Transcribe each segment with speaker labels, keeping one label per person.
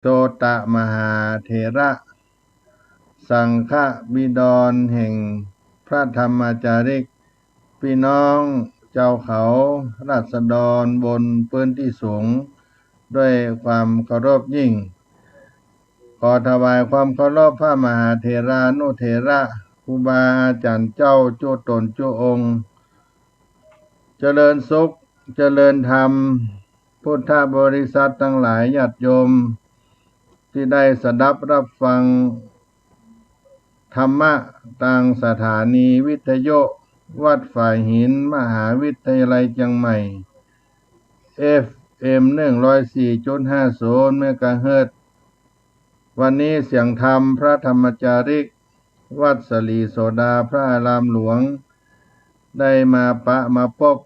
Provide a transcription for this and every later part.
Speaker 1: โชตมหาเถระสังฆบิดรแห่งพระธรรมจาริกพี่น้องเจ้าเขาราษฎรบนพื้นที่สูงด้วยความเคารพยิ่งขอถวายความเคารพพระมหาเถรานุเถระครูบาอาจารย์เจ้าจุตนจุองค์เจริญสุขเจริญธรรมพุทธบริษัททั้งหลายญาติโยมที่ได้สดับรับฟังธรรมะทางสถานีวิทยุวัดฝ่ายหินมหาวิทยาลัยเชียงใหม่ FM 104.50 เมกะเฮิรตซ์วันนี้เสียงธรรมพระธรรมจาริกวัดสลีโสดาพระอารามหลวงได้มาพบ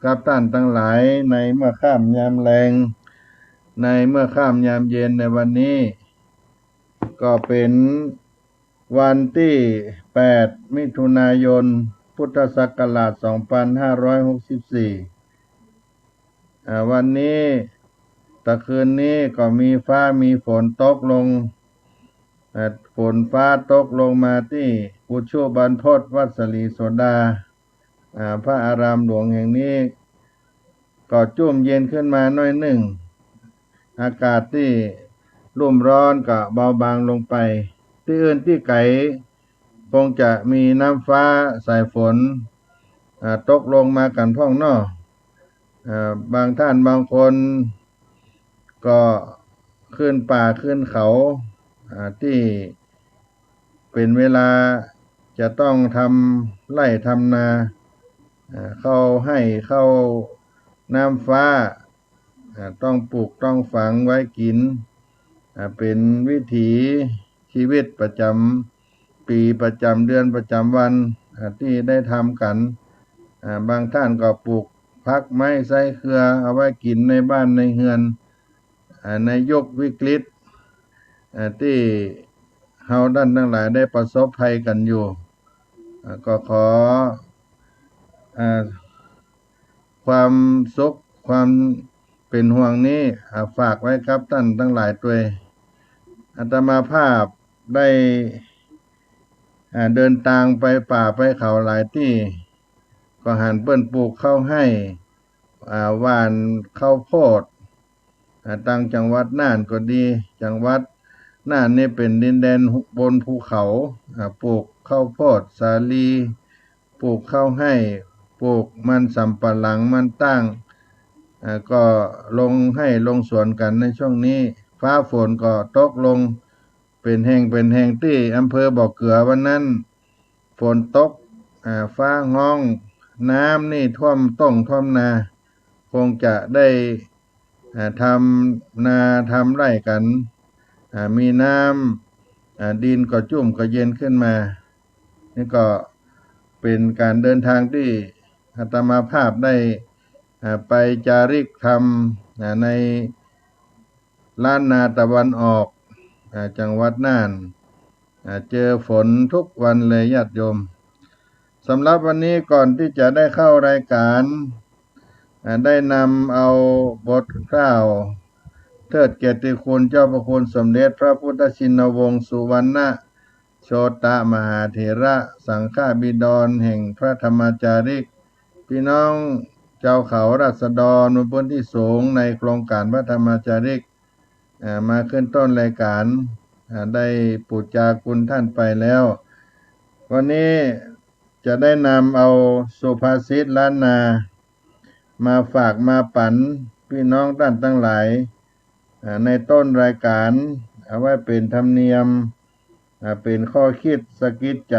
Speaker 1: กับท่านทั้งหลายในเมื่อค่ำยามแลงในเมื่อค่ำยามเย็นในวันนี้ก็เป็นวันที่8มิถุนายนพุทธศักราช2564วันนี้ตะคืนนี้ก็มีฟ้ามีฝนตกลงฝนฟ้าตกลงมาที่อุชุบรรพตวัดสลีโสดาพระอารามหลวงแห่งนี้ก็จุ่มเย็นขึ้นมาหน่อยหนึ่งอากาศที่รุ่มร้อนก็เบาบางลงไปที่อื่นที่ไกลคงจะมีน้ำฟ้าสายฝนตกลงมากันพ่องนอบางท่านบางคนก็ขึ้นป่าขึ้นเขาที่เป็นเวลาจะต้องทำไร่ทำนาเข้าให้เข้าน้ำฟ้าต้องปลูกต้องฝังไว้กินเป็นวิถีชีวิตประจำปีประจำเดือนประจำวันที่ได้ทำกันบางท่านก็ปลูกพักไม้ไส้เครือเอาไว้กินในบ้านในเฮือนในยุควิกฤตที่เฮาท่านทั้งหลายได้ประสบภัยกันอยู่ก็ขอความสุขความเป็นห่วงนี้ฝากไว้ครับท่านทั้งหลายด้วยอาตมาภาพได้เดินทางไปป่าไปเขาหลายที่ก็หันเปิ้นปลูกข้าวให้หว่านข้าวโพดตั้งจังหวัดน่านก็ดีจังหวัดน่านนี่เป็นดินแดนบนภูเขาปลูกข้าวโพดสาลีปลูกข้าวให้ปลูกมันสำปะหลังมันตั้งก็ลงให้ลงสวนกันในช่วงนี้ฟ้าฝนก็ตกลงเป็นแห่งที่อำเภอบ่อเกลือวันนั้นฝนตกฟ้าห้องน้ำนี่ท่วมท่วมนาคงจะได้ทำนาทำไร่กันมีน้ำดินก็จุ่มก็เย็นขึ้นมานี่ก็เป็นการเดินทางที่อาตมาภาพได้ไปจาริกธรรมในล้านนาตะวันออกจังหวัดน่านเจอฝนทุกวันเลยญาติโยมสำหรับวันนี้ก่อนที่จะได้เข้ารายการได้นำเอาบทกล่าวเทิดเกียรติคุณเจ้าพระคุณสมเด็จพระพุทธชินวงศ์สุวรรณโชตมหาเถระสังฆบิดรแห่งพระธรรมจาริกพี่น้องเจ้าเขาราษฎรบนพื้นที่สูงในโครงการพระธรรมจาริกมาขึ้นต้นรายการได้ปูจาคุณท่านไปแล้ววันนี้จะได้นำเอาสุภาษิตล้านนามาฝากมาปันพี่น้องท่านทั้งหลายในต้นรายการเอาไว้เป็นธรรมเนียมเป็นข้อคิดสะกิดใจ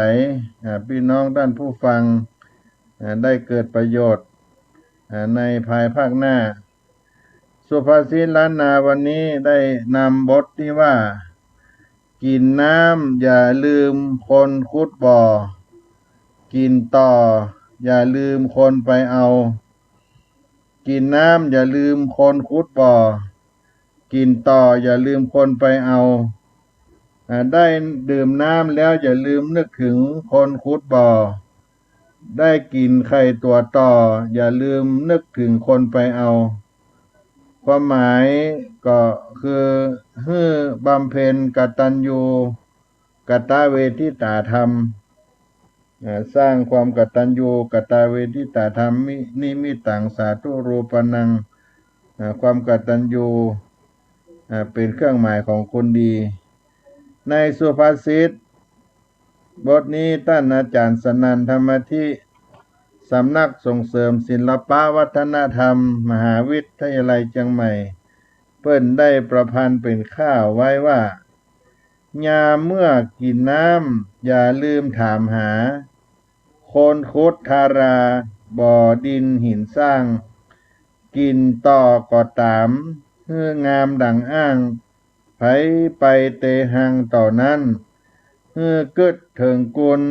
Speaker 1: พี่น้องท่านผู้ฟังได้เกิดประโยชน์ในภายภาคหน้าสุภาษิตล้านนาวันนี้ได้นำบทที่ว่ากินน้ำอย่าลืมคนขุดบ่อกินต่ออย่าลืมคนไปเอากินน้ำอย่าลืมคนขุดบ่อกินต่ออย่าลืมคนไปเอาได้ดื่มน้ำแล้วอย่าลืมนึกถึงคนขุดบ่อได้กินไข่ตัวต่ออย่าลืมนึกถึงคนไปเอาความหมายก็ คือฮื้อบำเพ็ญกตัญญูกตเวทิตาธรรมสร้างความกตัญญูกตเวทิตาธรรมนิมิตังสาธุรูปนังความกตัญญูเป็นเครื่องหมายของคนดีในสุภาษิตบทนี้ท่านอาจารย์สนันธรรมธิสำนักส่งเสริมศิลปวัฒนธรรมมหาวิทยาลัยเชียงใหม่เปิ้นได้ประพันธ์เป็นข้าวไว้ว่ายามเมื่อกินน้ำอย่าลืมถามหาโคนคุดทาราบ่อดินหินสร้างกินต่อก็ตามเพื่องามดังอ้างไผไปเตหังต่อนั้นเพื่อกึดเถิงกุล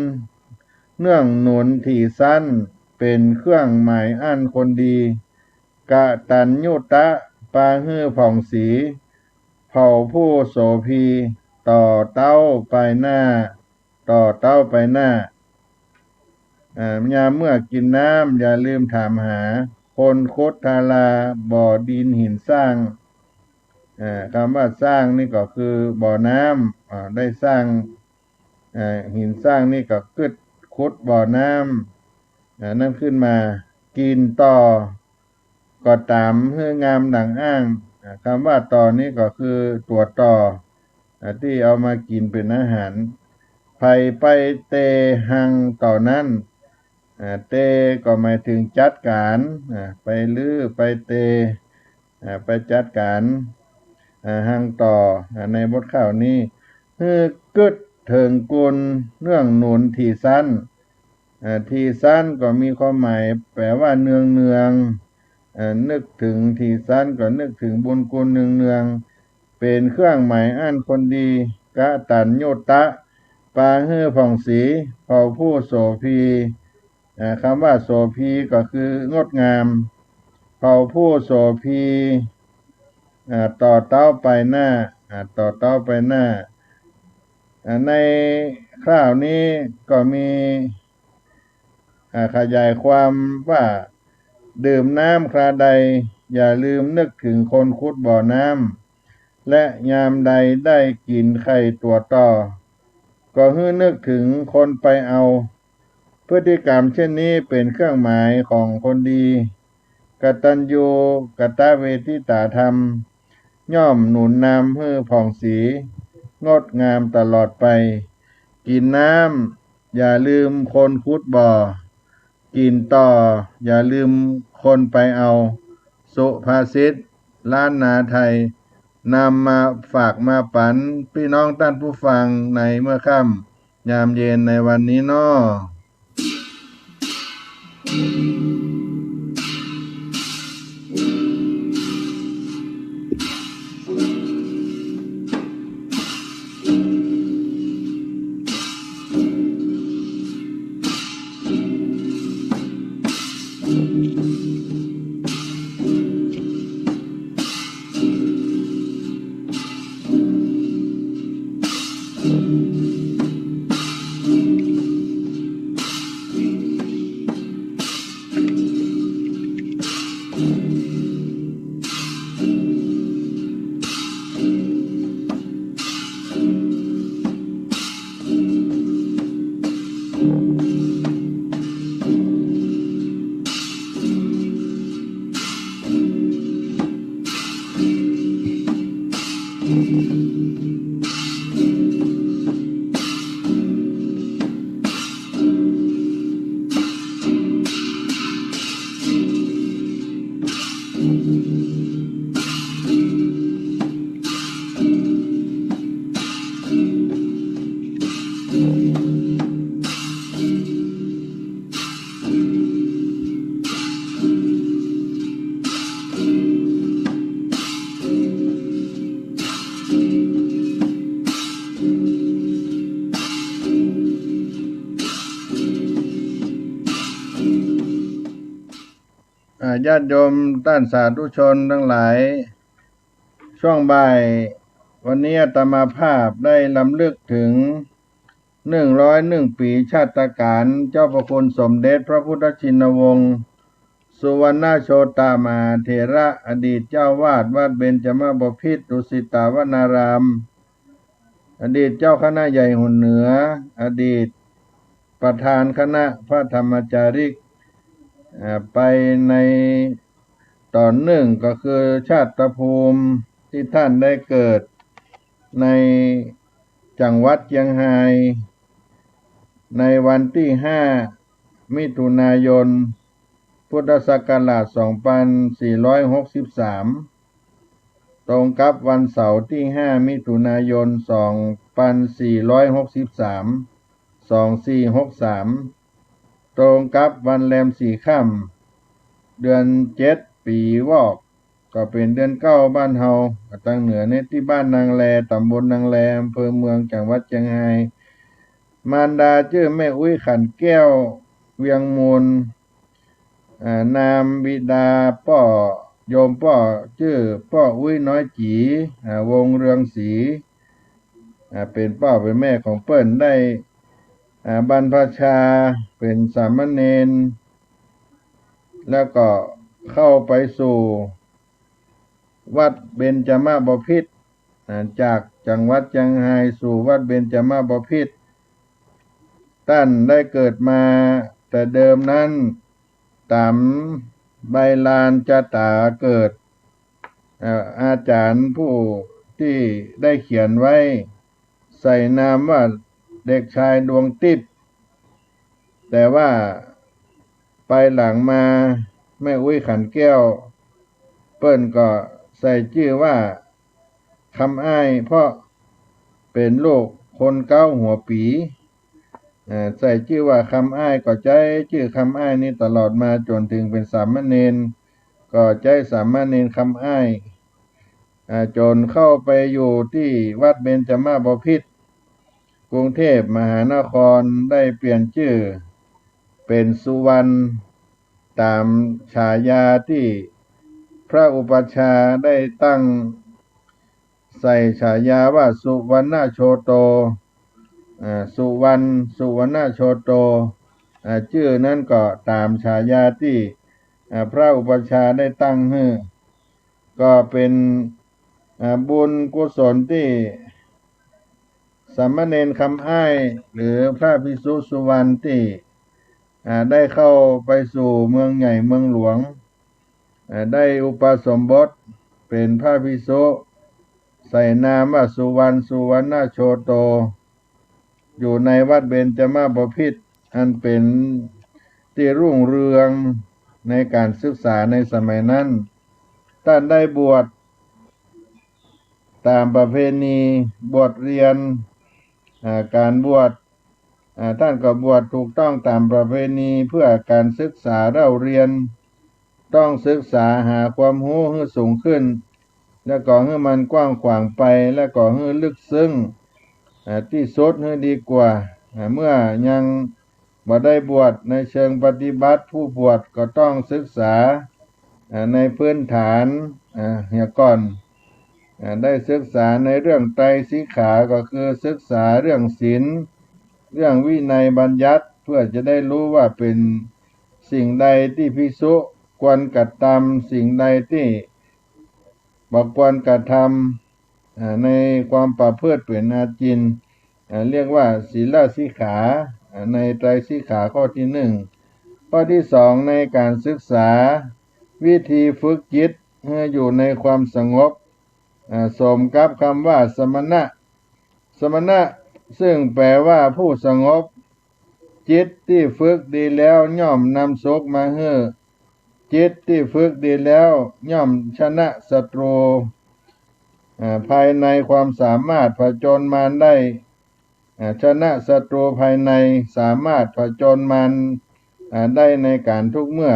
Speaker 1: เนื่องหนุนที่สั้นเป็นเครื่องหมายอันคนดีกะตัญญูตะปาฮื้อผ่องสีเผ่าผู้โสภีต่อเต้าไปหน้าต่อเต้าไปหน้ายามเมื่อกินน้ำอย่าลืมถามหาคนคดทาราบ่อดินหินสร้างคำว่าสร้างนี่ก็คือบ่อน้ำได้สร้างหินสร้างนี่ก็กึดขุดบ่อน้ำนั่นขึ้นมากินต่อก็ตามเพื่องามดังอ้างคำว่าต่อนี้ก็คือตัวต่อที่เอามากินเป็นอาหารไผไปเตหังต่อนั้นเตก็หมายถึงจัดการไปลือไปเตไปจัดการหังต่อในบทข่าวนี้คือกึดเถิงกุลเนื่องหนุนที่สั้นที่สั้นก็มีความหมายแปลว่าเนืองเนืองนึกถึงที่สั้นก็นึกถึงบุญกุลเนืองเนืองเป็นเครื่องหมายอันคนดีกะตัญญูตะปาฮื้อผ่องสีเผ่าผู้โสภีคำว่าโสภีก็คืองดงามเผ่าผู้โสภีต่อเต้าไปหน้าต่อเต้าไปหน้าในคราวนี้ก็มีขยายความว่าดื่มน้ำคราใดอย่าลืมนึกถึงคนขุดบ่อน้ำและยามใดได้กินไข่ตัวต่อก็ให้นึกถึงคนไปเอาพฤติกรรมเช่นนี้เป็นเครื่องหมายของคนดีกตัญญูกตเวทิตาธรรมย่อมหนุนนำให้ผ่องสีงดงามตลอดไปกินน้ำอย่าลืมคนขุดบ่อกินต่ออย่าลืมคนไปเอาสุภาษิตล้านนาไทยนำมาฝากมาปันพี่น้องท่านผู้ฟังในเมื่อค่ำยามเย็นในวันนี้น้อญาติโยมท่านสาธุชนทั้งหลายช่วงบ่ายวันนี้อาตมาภาพได้รำลึกถึง101 ปีชาตการเจ้าพระคุณสมเด็จพระพุทธชินวงศ์ สุวรรณโชตามหาเถระอดีตเจ้าวาดวัดเบญจมบพิตรดุสิตวนารามอดีตเจ้าคณะใหญ่หุ่นเหนืออดีตประธานคณะพระธรรมจาริกไปในตอนหนึ่งก็คือชาติภูมิที่ท่านได้เกิดในจังหวัดเชียงรายในวันที่5มิถุนายนพุทธศักราช2463ตรงกับวันเสาร์ที่5มิถุนายน2463ตรงกับวันแรม4ค่ำเดือน7ปีวอกก็เป็นเดือน9บ้านเฮาทางเหนือในที่บ้านนางแลตำบลนางแลอำเภอเมืองจังหวัดเชียงรายมารดาชื่อแม่อุ้ยขันแก้วเวียงมูลนามบิดาป้อโยมป้อชื่อป้ออุ้ยน้อยจีวงเรืองศรีเป็นป้อเป็นแม่ของเปิ้นได้บรรพชาเป็นสามเณรแล้วก็เข้าไปสู่วัดเบญจมาบพิตรจากจังหวัดเชียงรายสู่วัดเบญจมาบพิตรท่านได้เกิดมาแต่เดิมนั้นตามใบลานจาตาเกิดอาจารย์ผู้ที่ได้เขียนไว้ใส่นามว่าเด็กชายดวงทิพย์แต่ว่าไปหลังมาแม่อุ้ยขันแก้วเปิ้นก็ใส่ชื่อว่าคำอ้ายเพราะเป็นลูกคนเก้าหัวปีใส่ชื่อว่าคำอ้ายก็ใจชื่อคำอ้ายนี้ตลอดมาจนถึงเป็นสามเณรก็ใจสามเณรคำอ้ายจนเข้าไปอยู่ที่วัดเบญจมาบพิตรกรุงเทพมหานครได้เปลี่ยนชื่อเป็นสุวรรณตามฉายาที่พระอุปัชฌาย์ได้ตั้งใส่ฉายาว่าสุวรรณโชโตสุวรรณโชโตชื่อนั้นก็ตามฉายาที่พระอุปัชฌาย์ได้ตั้งให้ก็เป็นบุญกุศลที่สามเณรคำอ้ายหรือพระภิกษุสุวรรณที่ได้เข้าไปสู่เมืองใหญ่เมืองหลวงได้อุปสมบทเป็นพระภิกษุใส่นามว่าสุวรรณโชโตอยู่ในวัดเบญจมาบพิตรอันเป็นที่รุ่งเรืองในการศึกษาในสมัยนั้นท่านได้บวชตามประเพณีบวชเรียนการบวชท่านก็บวชถูกต้องตามประเพณีเพื่อการศึกษาเล่าเรียนต้องศึกษาหาความรู้ให้สูงขึ้นแล้วก็ให้มันกว้างขวางไปแล้วก็ให้ลึกซึ้งที่สุดให้ดีกว่าเมื่อยังบ่ได้บวชในเชิงปฏิบัติผู้บวชก็ต้องศึกษาในพื้นฐานเฮียก่อนได้ศึกษาในเรื่องไตรสิกขาก็คือศึกษาเรื่องศีลเรื่องวินัยบัญญัติเพื่อจะได้รู้ว่าเป็นสิ่งใดที่ภิกษุควรกระทำสิ่งใดที่บ่ควรกระทำในความประพฤติเป็นอาจินเรียกว่าศีลสิกขาในไตรสิกขาข้อที่1ข้อที่2ในการศึกษาวิธีฝึกจิตให้อยู่ในความสงบสมกับคำว่าสมณะซึ่งแปลว่าผู้สงบจิตที่ฝึกดีแล้วย่อมนำสุขมาให้จิตที่ฝึกดีแล้วย่อมชนะศัตรูภายในความสามารถผจญมารได้ชนะศัตรูภายในสามารถผจญมารได้ในการทุกเมื่อ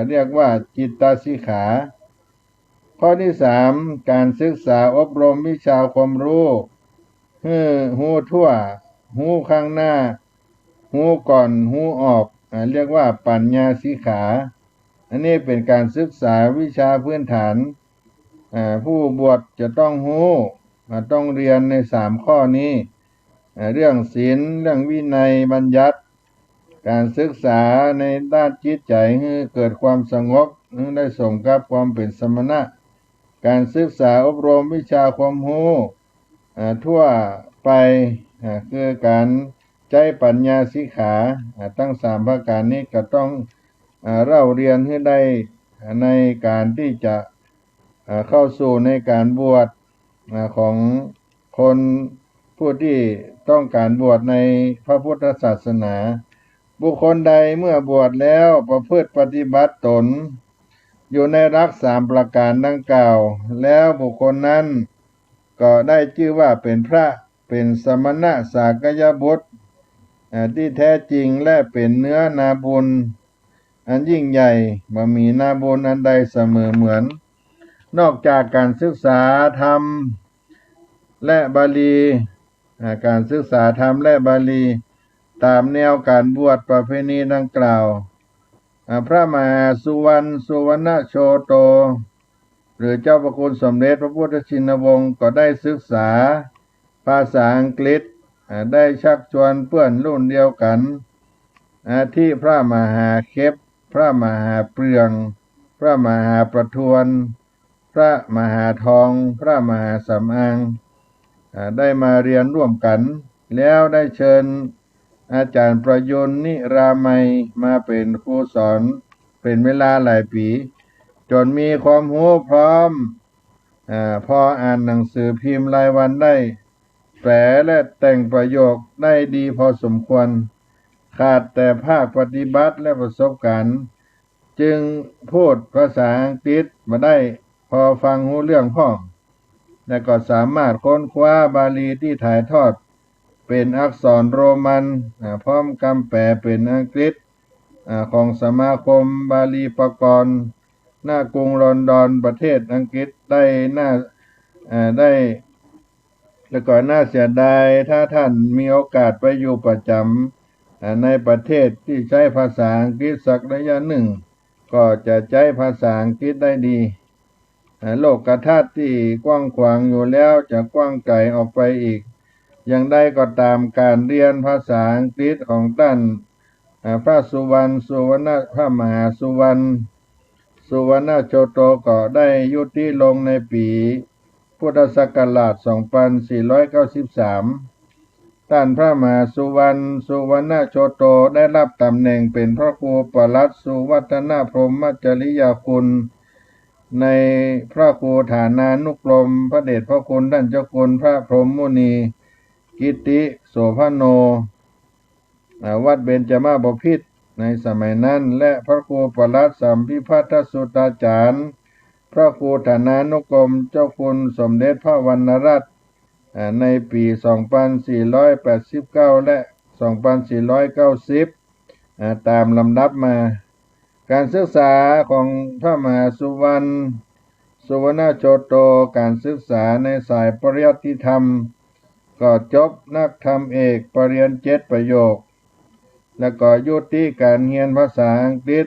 Speaker 1: เรียกว่าจิตตสิกขาข้อที่3การศึกษาอบรมวิชาความรู้หูทั่วหูข้างหน้าหูก่อนหูออกเรียกว่าปัญญาสิกขาอันนี้เป็นการศึกษาวิชาพื้นฐานผู้บวชจะต้องรู้ต้องเรียนใน3ข้อนี้เรื่องศีลเรื่องวินัยบัญญัติ การศึกษาในด้านจิตใจให้เกิดความสงบได้สมกับความเป็นสมณะการศึกษาอบรมวิชาความรู้ทั่วไปคือการใจปัญญาสิกขาทั้ง3ประการนี้ก็ต้องเล่าเรียนให้ได้ในการที่จะเข้าสู่ในการบวชของคนผู้ที่ต้องการบวชในพระพุทธศาสนาบุคคลใดเมื่อบวชแล้วประพฤติปฏิบัติตนอยู่ในหลัก3ประการดังกล่าวแล้วบุคคลนั้นก็ได้ชื่อว่าเป็นพระเป็นสมณะสากยบุตรที่แท้จริงและเป็นเนื้อนาบุญอันยิ่งใหญ่บ่มีนาบุญอันใดเสมอเหมือนนอกจากการศึกษาธรรมและบาลีการศึกษาธรรมและบาลีตามแนวการบวชประเพณีดังกล่าวพระมหาสุวรรณสุวรรณโชโตหรือเจ้าพระคุณสมเด็จพระพุทธชินวงศ์ก็ได้ศึกษาภาษาอังกฤษได้ชักชวนเพื่อนรุ่นเดียวกันที่พระมหาเข็บพระมหาเปลืองพระมหาประทวนพระมหาทองพระมหาสำอางได้มาเรียนร่วมกันแล้วได้เชิญอาจารย์ประยุนนิรามัยมาเป็นครูสอนเป็นเวลาหลายปีจนมีความรู้พร้อมพออ่านหนังสือพิมพ์รายวันได้แปลและแต่งประโยคได้ดีพอสมควรขาดแต่ภาคปฏิบัติและประสบการณ์จึงพูดภาษาอังกฤษมาได้พอฟังรู้เรื่องพ้องและก็สามารถค้นคว้าบาลีที่ถ่ายทอดเป็นอักษรโรมันพร้อมคำแปลเป็นอังกฤษของสมาคมบาลีปกรณ์หน้ากรุงลอนดอนประเทศอังกฤษได้ได้แล้วก็น่าเสียดายถ้าท่านมีโอกาสไปอยู่ประจำในประเทศที่ใช้ภาษาอังกฤษสักระยะหนึ่งก็จะใช้ภาษาอังกฤษได้ดีโลกทัศน์ที่กว้างขวางอยู่แล้วจะกว้างไกลออกไปอีกอย่างใดก็ตามการเรียนภาษาอังกฤษของท่านพระสุวรรณสุวรรณพระมหาสุวรรณสุวรรณโชโตก็ได้ยุติลงในปีพุทธศักราช 2493 ท่านพระมหาสุวรรณสุวรรณโชโตได้รับตำแหน่งเป็นพระครูปลัดสุวัฒนพรหมจริยคุณในพระครูฐานานุกรมพระเดชพระคุณท่านเจ้าคุณพระพรหมมุนีกิติโสภโนวัดเบญจมาบพิตรในสมัยนั้นและพระครูปลัดสัมพิพัฒนสุตาจารย์พระครูฐานานุกรมเจ้าคุณสมเด็จพระวรรณรัตน์ในปี 2489 และ 2490 ตามลำดับมาการศึกษาของพระมหาสุวรรณสุวรรณโชโตการศึกษาในสายปริยัติธรรมก็จบนักธรรมเอกปริญญา7 ประโยคแล้วก็ยุติการเรียนภาษาอังกฤษ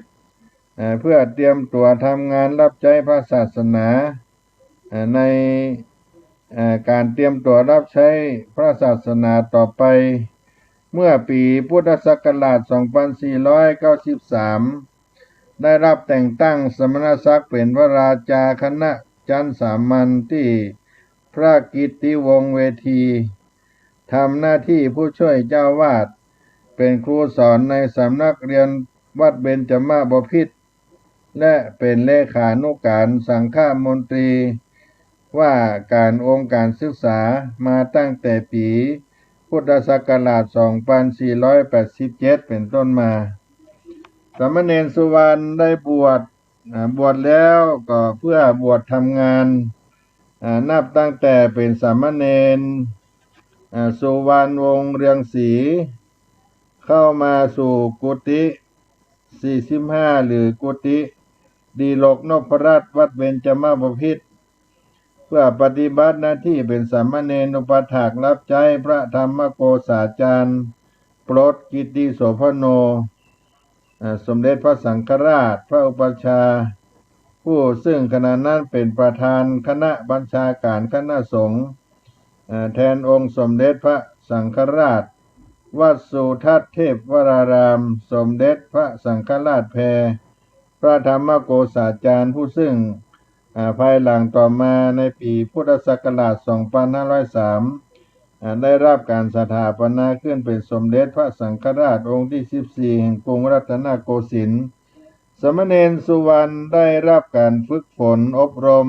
Speaker 1: เพื่อเตรียมตัวทำงานรับใช้พระศาสนาในการเตรียมตัวรับใช้พระศาสนาต่อไปเมื่อปีพุทธศักราช 2493 ได้รับแต่งตั้งสมณศักดิ์เป็นพระราชาคณะชั้นสามัญที่พระกิตติวงศ์เวทีทำหน้าที่ผู้ช่วยเจ้าวาดเป็นครูสอนในสำนักเรียนวัดเบญจมาบพิตรและเป็นเลขานุการสังฆมนตรีว่าการองค์การศึกษามาตั้งแต่ปีพุทธศักราช 2487 เป็นต้นมาสามเณรสุวรรณได้บวชแล้วก็เพื่อบวชทำงานนับตั้งแต่เป็นสามเณรสุวรรณวงศ์เรืองศรีเข้ามาสู่กุฏิ45หรือกุฏิดีโลกนพรัตน์วัดเบญจมาบพิตรเพื่อปฏิบัติหน้าที่เป็นสามเณรอุปถากรับใช้พระธรรมโกษาจารย์โปรดกิตติโสภโนสมเด็จพระสังฆราชพระอุปัชฌาย์ผู้ซึ่งขณะนั้นเป็นประธานคณะบัญชาการคณะสงฆ์แทนองค์สมเด็จพระสังฆราช วัดสุทัศน์เทพวรารามสมเด็จพระสังฆราชแพรพระธรรมโกษาจารย์ผู้ซึ่งภายหลังต่อมาในปีพุทธศักราช 2503 ได้รับการสถาปนาขึ้นเป็นสมเด็จพระสังฆราชองค์ที่ 14 แห่งกรุงรัตนโกสินทร์สมณเณรสุวรรณได้รับการฝึกฝนอบรม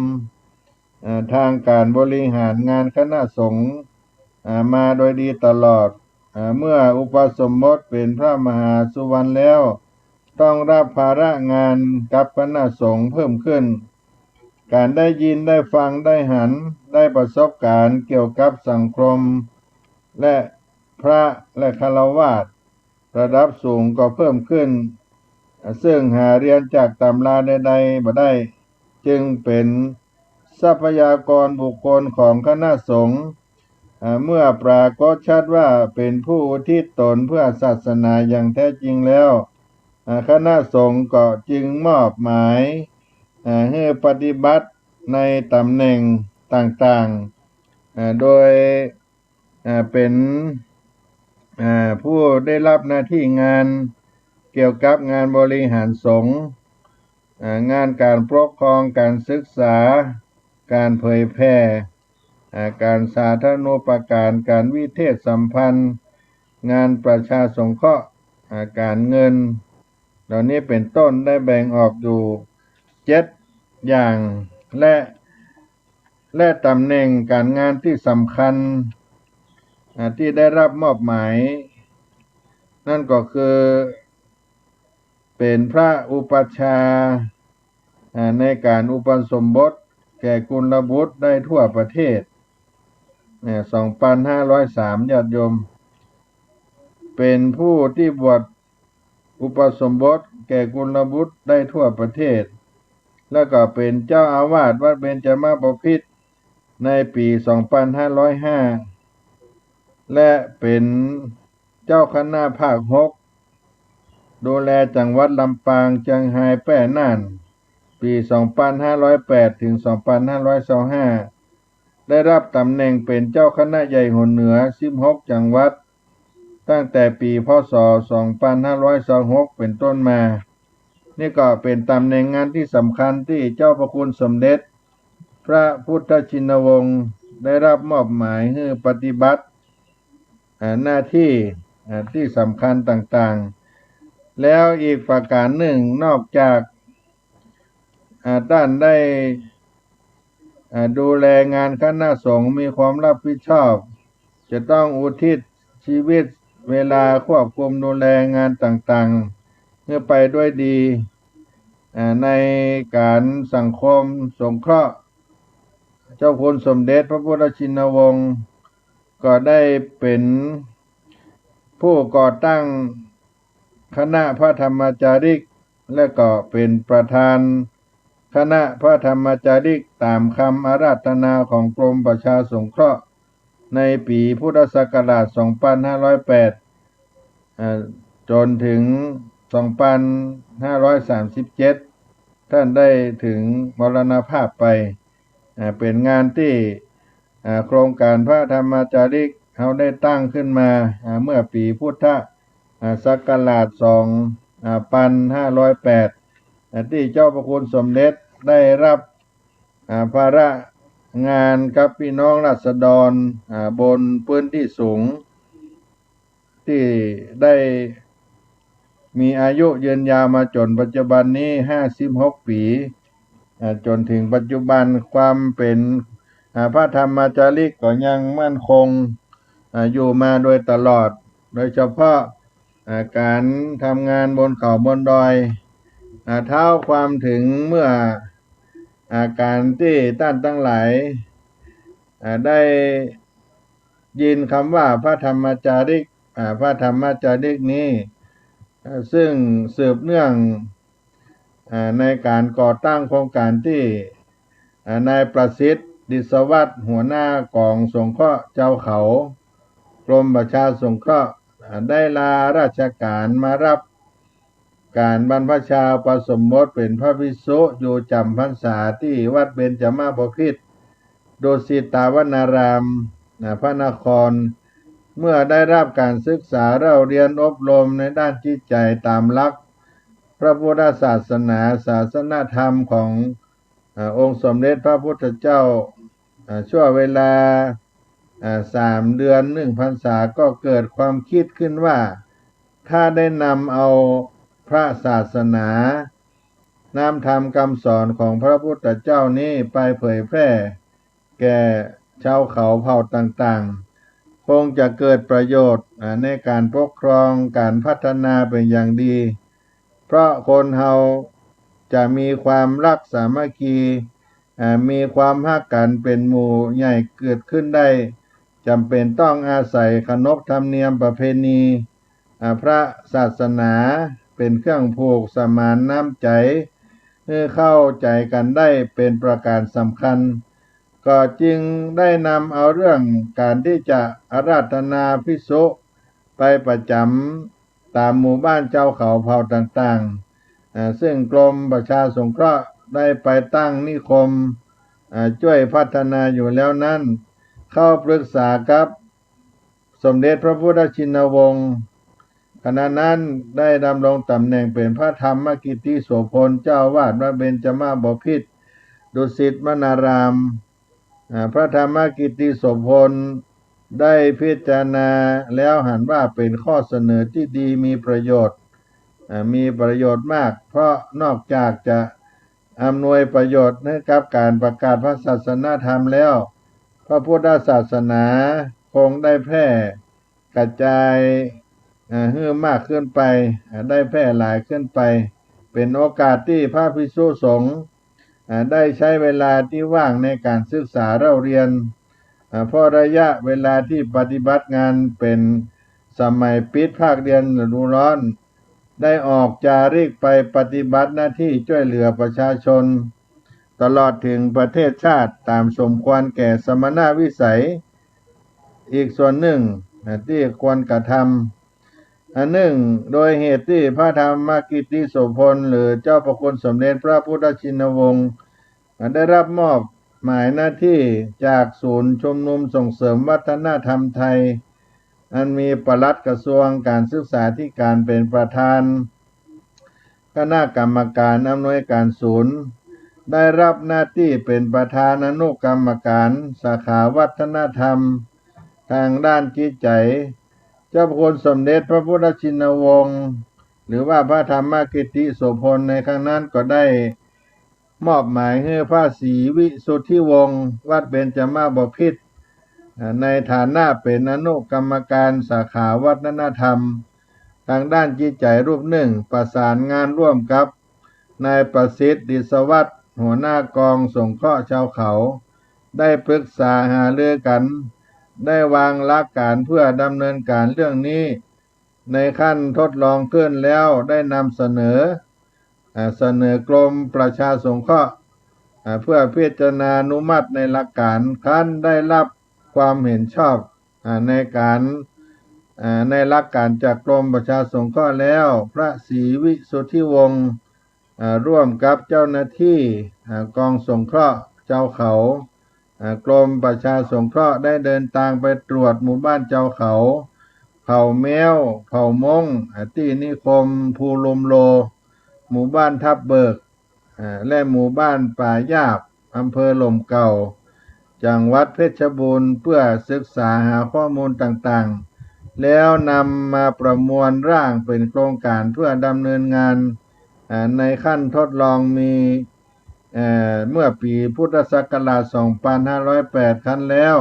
Speaker 1: ทางการบริหารงานคณะสงฆ์มาโดยดีตลอดเมื่ออุปสมบทเป็นพระมหาสุวรรณแล้วต้องรับภาระงานกับคณะสงฆ์เพิ่มขึ้นการได้ยินได้ฟังได้หันได้ประสบการณ์เกี่ยวกับสังคมและพระและฆราวาสระดับสูงก็เพิ่มขึ้นซึ่งหาเรียนจากตำราใดๆบ่ได้จึงเป็นทรัพยากรบุคคลของคณะสงฆ์เมื่อปรากฏชัดว่าเป็นผู้อุทิศตนเพื่อศาสนาอย่างแท้จริงแล้วคณะสงฆ์ก็จึงมอบหมายให้ปฏิบัติในตำแหน่งต่างๆโดยเป็นผู้ได้รับหน้าที่งานเกี่ยวกับงานบริหารสงฆ์งานการปกครองการศึกษาการเผยแพร่การสาธารณูปการการวิเทศสัมพันธ์งานประชาสงเคราะห์การเงินเหล่านี้เป็นต้นได้แบ่งออกอยู่7อย่างและตำแหน่งการงานที่สำคัญที่ได้รับมอบหมายนั่นก็คือเป็นพระอุปัชฌาย์ในการอุปสมบทแก่กุลบุตรได้ทั่วประเทศ2,503 ญาติโยมเป็นผู้ที่บวชอุปสมบทแก่กุลบุตรได้ทั่วประเทศแล้วก็เป็นเจ้าอาวาสวัดเบญจมาบพิตรในปี 2505 และเป็นเจ้าคณะภาค 6ดูแลจังหวัดลำปางเชียงรายแพร่น่านปี 2508 ถึง 2525 ได้รับตำแหน่งเป็นเจ้าคณะใหญ่หนเหนือ 16 จังหวัดตั้งแต่ปีพ.ศ. 2526 เป็นต้นมานี่ก็เป็นตำแหน่งงานที่สำคัญที่เจ้าพระคุณสมเด็จพระพุทธชินวงศ์ได้รับมอบหมายให้ปฏิบัติหน้าที่ที่สำคัญต่างๆแล้วอีกประการหนึ่งนอกจากท่านได้ดูแลงานคณะสงฆ์มีความรับผิดชอบจะต้องอุทิศชีวิตเวลาควบคุมดูแลงานต่างๆเมื่อไปด้วยดีในการสังคมสงเคราะห์เจ้าคุณสมเด็จพระพุทธชินวงศ์ก็ได้เป็นผู้ก่อตั้งคณะพระธรรมจาริกและก็เป็นประธานคณะพระธรรมจาริกตามคำอาราธนาของกรมประชาสงเคราะห์ในปีพุทธศักราช 2508 จนถึง 2537 ท่านได้ถึงมรณภาพไปเป็นงานที่โครงการพระธรรมจาริกเขาได้ตั้งขึ้นมาเมื่อปีพุทธศักราช 2508 ที่เจ้าพระคุณสมเด็จได้รับภาระงานกับพี่น้องราษฎรบนพื้นที่สูงที่ได้มีอายุยืนยาวมาจนปัจจุบันนี้56 ปีจนถึงปัจจุบันความเป็นพระธรรมจาริกก็ยังมั่นคงอยู่มาโดยตลอดโดยเฉพาะการทำงานบนเขาบนดอยเท้าความถึงเมื่อการที่ท่านทั้งหลายได้ยินคำว่าพระธรรมจาริกพระธรรมจาริกนี้ซึ่งสืบเนื่องในการก่อตั้งโครงการที่นายประสิทธิ์ดิษวัฒน์หัวหน้ากองสงเคราะห์เจ้าเขากรมประชาสงเคราะห์ได้ลาราชการมารับการบรรพชาอุปสมบทเป็นพระภิกษุอยู่จำพรรษาที่วัดเบญจมาบพิตรดุสิตาวนารามพระนคร เมื่อได้รับการศึกษาเราเรียนอบรมในด้านจิตใจตามหลักพระพุทธศาสนาศาสนธรรมขององค์สมเด็จพระพุทธเจ้าชั่วเวลา3 เดือน 1 พรรษาก็เกิดความคิดขึ้นว่าถ้าได้นำเอาพระศาสนานำธรรมคำสอนของพระพุทธเจ้านี้ไปเผยแพร่แก่ชาวเขาเผ่าต่างๆคงจะเกิดประโยชน์ในการปกครองการพัฒนาเป็นอย่างดีเพราะคนเฮาจะมีความรักสามัคคีมีความฮักกันเป็นหมู่ใหญ่เกิดขึ้นได้จำเป็นต้องอาศัยขนบธรรมเนียมประเพณีพระศาสนาเป็นเครื่องผูกสมานน้ำใจให้เข้าใจกันได้เป็นประการสำคัญก็จึงได้นำเอาเรื่องการที่จะอาราธนาภิกษุไปประจำตามหมู่บ้านเจ้าเขาเผ่าต่างๆซึ่งกรมประชาสงเคราะห์ได้ไปตั้งนิคมช่วยพัฒนาอยู่แล้วนั้นเข้าปรึกษากับสมเด็จพระพุทธชินวงศ์ขณะนั้นได้ดำรงตำแหน่งเป็นพระธรรมกิติโสพลเจ้าวาดวัดเบญจมาบพิตรดุสิตวนารามพระธรรมกิติโสพลได้พิจารณาแล้วเห็นว่าเป็นข้อเสนอที่ดีมีประโยชน์มากเพราะนอกจากจะอำนวยประโยชน์ให้กับการประกาศพระศาสนธรรมแล้วพระพุทธศาสนาคงได้แพร่กระจายให้มากขึ้นไปได้แพร่หลายขึ้นไปเป็นโอกาสที่พระภิกษุสงฆ์ได้ใช้เวลาที่ว่างในการศึกษาเราเรียนเพราะระยะเวลาที่ปฏิบัติงานเป็นสมัยปิดภาคเรียนฤดูร้อนได้ออกจาริกไปปฏิบัติหน้าที่ช่วยเหลือประชาชนตลอดถึงประเทศชาติตามสมควรแก่สมณวิสัยอีกส่วนหนึ่งที่ควรกระทำอันหนึ่งโดยเหตุที่พระธรรมกิติโสพลหรือเจ้าพระคุณสมเด็จพระพุทธชินวงศ์ได้รับมอบหมายหน้าที่จากศูนย์ชุมนุมส่งเสริมวัฒนธรรมไทยอันมีปลัดกระทรวงการศึกษาธิการเป็นประธานคณะกรรมการอำนวยการศูนย์ได้รับหน้าที่เป็นประธานอนุกรรมการสาขาวัฒนธรรมทางด้านจิตใจเจ้าพระคุณสมเด็จพระพุทธชินวงศ์หรือว่าพระธรรมกิติโสพลในครั้งนั้นก็ได้มอบหมายให้พระศรีวิสุทธิวงศ์วัดเบญจมาบพิตรในฐานะเป็นอนุกรรมการสาขาวัฒนธรรมทางด้านจิตใจรูปหนึ่งประสานงานร่วมกับนายประสิทธิ์ดิษวัฒน์หัวหน้ากองสงเคราะห์ชาวเขาได้ปรึกษาหารือกันได้วางหลักการเพื่อดำเนินการเรื่องนี้ในขั้นทดลองขึ้นแล้วได้นำเสนอกรมประชาสงเคราะห์เพื่อพิจารณาอนุมัติในหลักการขั้นได้รับความเห็นชอบในหลักการจากกรมประชาสงเคราะห์แล้วพระศรีวิสุทธิวงศ์ร่วมกับเจ้าหน้าที่กองสงเคราะห์เจ้าเขากรมประชาสงเคราะห์ได้เดินทางไปตรวจหมู่บ้านเจ้าเขาเผ่าแมวเผ่ามงที่นิคมภูลมโลหมู่บ้านทับเบิกและหมู่บ้านป่ายาบอำเภอหล่มเก่าจังหวัดเพชรบูรณ์เพื่อศึกษาหาข้อมูลต่างๆแล้วนำมาประมวลร่างเป็นโครงการเพื่อดำเนินงานในขั้นทดลองมีเมื่อปีพุทธศักราช 2508 ครั้นแล้ว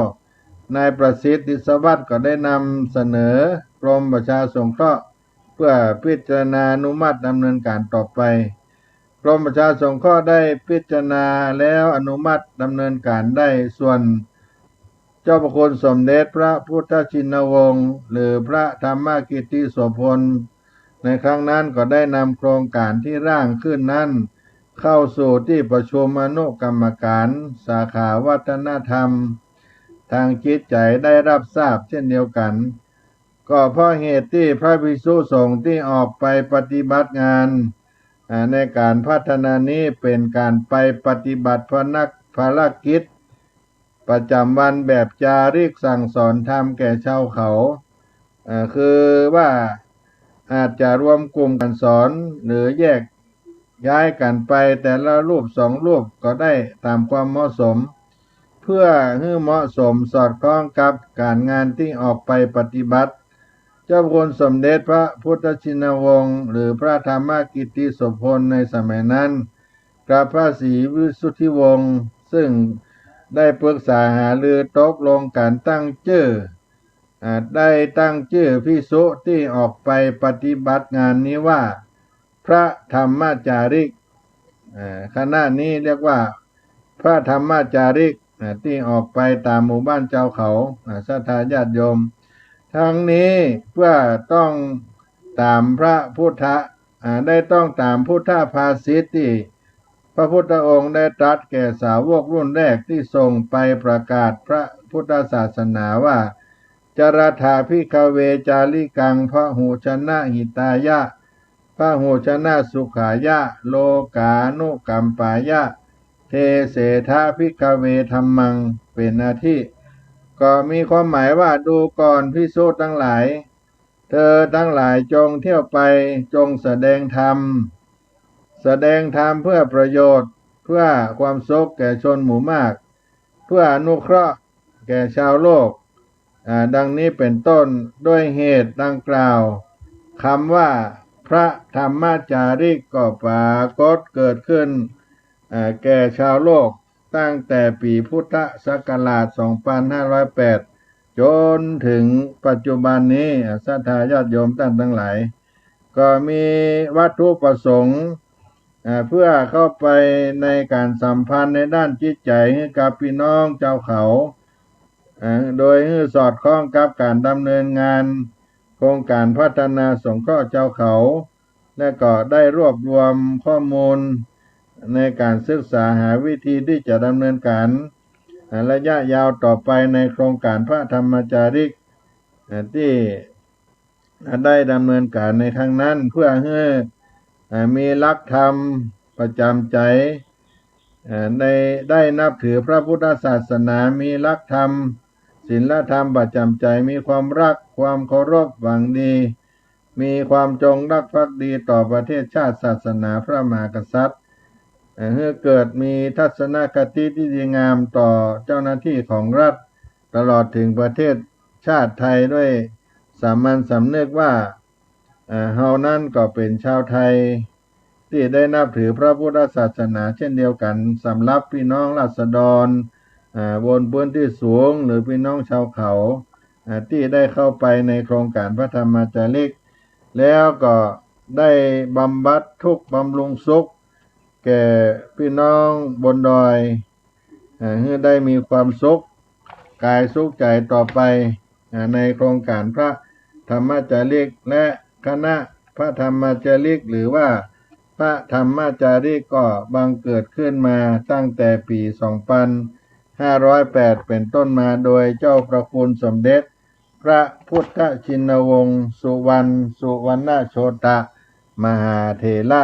Speaker 1: นายประสิทธิ์ดิษวัฒน์ก็ได้นำเสนอกรมประชาสงเคราะห์เพื่อพิจารณาอนุมัติดำเนินการต่อไปกรมประชาสงเคราะห์ได้พิจารณาแล้วอนุมัติดำเนินการได้ส่วนเจ้าพระคุณสมเด็จพระพุทธชินวงศ์หรือพระธรรมกิติโสพลในครั้งนั้นก็ได้นำโครงการที่ร่างขึ้นนั้นเข้าสู่ที่ประชุมอนุกรรมการสาขาวัฒนธรรมทางจิตใจได้รับทราบเช่นเดียวกันก็เพราะเหตุที่พระภิกษุสงฆ์ที่ออกไปปฏิบัติงานในการพัฒนานี้เป็นการไปปฏิบัติภารกิจประจำวันแบบจาริกสั่งสอนธรรมแก่ชาวเขา คือว่าอาจจะรวมกลุ่มกันสอนหรือแยกย้ายกันไปแต่ละรูป2 รูปก็ได้ตามความเหมาะสมเพื่อให้เหมาะสมสอดคล้องกับการงานที่ออกไปปฏิบัติเจ้าคุณสมเด็จพระพุทธชินวงศ์หรือพระธรรมกิตติโสพลในสมัยนั้นกับพระศรีวิสุทธิวงศ์ซึ่งได้ปรึกษาหารือตกลงการตั้งชื่อได้ตั้งชื่อภิกษุที่ออกไปปฏิบัติงานนี้ว่าพระธรรมจาริกคณะนี้เรียกว่าพระธรรมจาริกที่ออกไปตามหมู่บ้านเจ้าเขาศรัทธาญาติโยมทั้งนี้เพื่อต้องตามพระพุทธได้ต้องตามพุทธภาษิตที่พระพุทธองค์ได้ตรัสแก่สาวกรุ่นแรกที่ส่งไปประกาศพระพุทธศาสนาว่าจรถาภิกขเวจาริกังพหูชนะหิตายะพหูชนะสุขายะโลกานุกัมปายะเทเสทะภิกขเวธัมมังเป็นอาทิก็มีความหมายว่าดูก่อนภิกษุทั้งหลายเธอทั้งหลายจงเที่ยวไปจงแสดงธรรมเพื่อประโยชน์เพื่อความสุขแก่ชนหมู่มากเพื่ออนุเคราะห์แก่ชาวโลกดังนี้เป็นต้นด้วยเหตุดังกล่าวคำว่าพระธรรมจาริกก็ปรากฏเกิดขึ้นแก่ชาวโลกตั้งแต่ปีพุทธศักราช 2508 จนถึงปัจจุบันนี้ศรัทธาญาติโยมท่านทั้งหลายก็มีวัตถุประสงค์เพื่อเข้าไปในการสัมพันธ์ในด้านจิตใจให้กับพี่น้องเจ้าเขาโดยสอดคล้องกับการดำเนินงานโครงการพัฒนาสงเคราะห์เจ้าเขาและก็ได้รวบรวมข้อมูลในการศึกษาหาวิธีที่จะดำเนินการระยะยาวต่อไปในโครงการพระธรรมจาริกที่ได้ดำเนินการในครั้งนั้นเพื่อให้มีหลักธรรมประจำใจได้นับถือพระพุทธศาสนามีหลักธรรมศีลธรรมประจำใจมีความรักความเคารพหวังดีมีความจงรักภักดีต่อประเทศชาติศาสนาพระมหากษัตริย์ให้เกิดมีทัศนคติที่ดีงามต่อเจ้าหน้าที่ของรัฐตลอดถึงประเทศชาติไทยด้วยสามัญสำนึกว่าเฮานั้นก็เป็นชาวไทยที่ได้นับถือพระพุทธศาสนาเช่นเดียวกันสำหรับพี่น้องราษฎรบนพื้นที่สูงหรือพี่น้องชาวเขาที่ได้เข้าไปในโครงการพระธรรมจาริกแล้วก็ได้บำบัดทุกข์บำรุงสุขแก่พี่น้องบนดอยให้ได้มีความสุขกายสุขใจต่อไปในโครงการพระธรรมจาริกและคณะพระธรรมจาริกหรือว่าพระธรรมจาริกก็บังเกิดขึ้นมาตั้งแต่ปี 2508 เป็นต้นมาโดยเจ้าประคุณสมเด็จพระพุทธชินวงศ์สุวรรณโชตมหาเถระ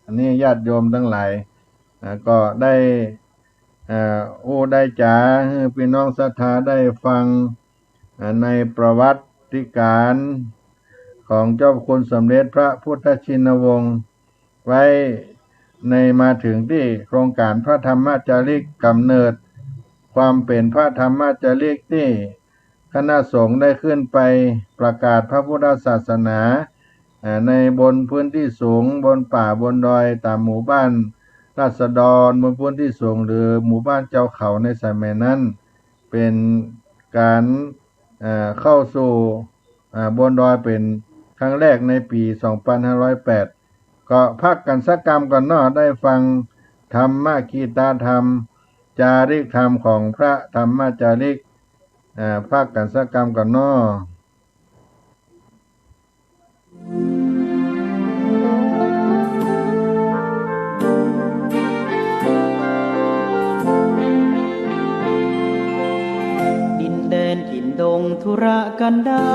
Speaker 1: อันนี้ญาติโยมทั้งหลายก็ได้ได้จ๋าพี่น้องศรัทธาได้ฟังในประวัติการของเจ้าคุณสมเด็จพระพุทธชินวงศ์ไว้ในมาถึงที่โครงการพระธรรมจาริกกำเนิดความเป็นพระธรรมจาริกที่คณะสงฆ์ได้ขึ้นไปประกาศพระพุทธศาสนาในบนพื้นที่สูงบนป่าบนดอยตามหมู่บ้านราษฎรบนพื้นที่สูงหรือหมู่บ้านเจ้าเขาในสมัยนั้นเป็นการเข้าสู่บนดอยเป็นครั้งแรกในปี 2508 ก็พักกันสักกรรมก่อนเนาะได้ฟังธรรมคีตาธรรมจาริกธรรมของพระธรรมจาริกพักกันสักกรรมก่อนเนาะ
Speaker 2: ถิ่นดงธุรกันดา